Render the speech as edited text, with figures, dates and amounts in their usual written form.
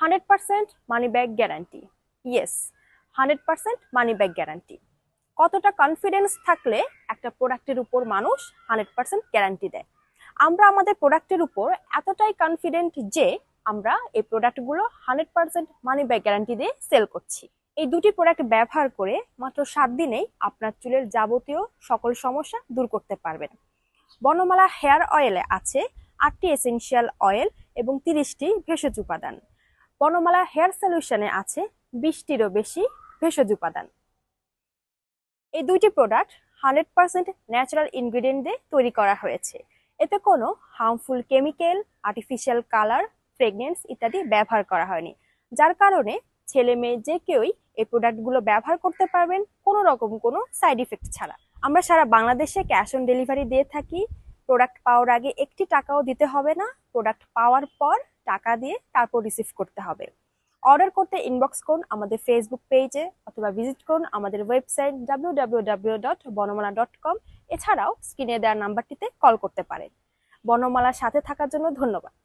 100% money back guarantee. Yes, 100% money back guarantee. কতটা confidence থাকলে একটা প্রোডাক্টের উপর মানুষ 100% গ্যারান্টি দেয়? আমরা আমাদের প্রোডাক্টের উপর এতটাই কনফিডেন্ট যে আমরা এই প্রোডাক্টগুলো 100% মানি ব্যাক গ্যারান্টি দিয়ে সেল করছি। এই দুটি প্রোডাক্ট ব্যবহার করে মাত্র 7 দিনেই আপনার চুলের যাবতীয় সকল সমস্যা দূর করতে পারবেন। বনমালা হেয়ার অয়েলে আছে 8টি এসেনশিয়াল অয়েল এবং 30টি ভেষজ উপাদান। বনমালা হেয়ার সলিউশনে আছে 20টিরও বেশি ভেষজ উপাদান। এই দুইটি প্রোডাক্ট 100% ন্যাচারাল ইনগ্রিডিয়েন্ট দিয়ে তৈরি করা হয়েছে। এতে কোনো harmful chemical, artificial colour, fragrance ইত্যাদি ব্যবহার করা হয়নি, যার কারণে ছেলে মেয়ে যে কেউই এই প্রোডাক্টগুলো ব্যবহার করতে পারবেন কোনো রকম কোনো সাইড ইফেক্ট ছাড়া। আমরা সারা বাংলাদেশে ক্যাশ অন ডেলিভারি দিয়ে থাকি। প্রোডাক্ট পাওয়ার আগে একটি টাকাও দিতে হবে না, প্রোডাক্ট পাওয়ার পর টাকা দিয়ে তারপর রিসিভ করতে হবে। অর্ডার করতে ইনবক্স করুন আমাদের ফেসবুক পেজে অথবা ভিজিট করুন আমাদের ওয়েবসাইট www.bonomala.com। এছাড়াও স্ক্রিনে দেওয়া নাম্বারটিতে কল করতে পারেন। বনমালার সাথে থাকার জন্য ধন্যবাদ।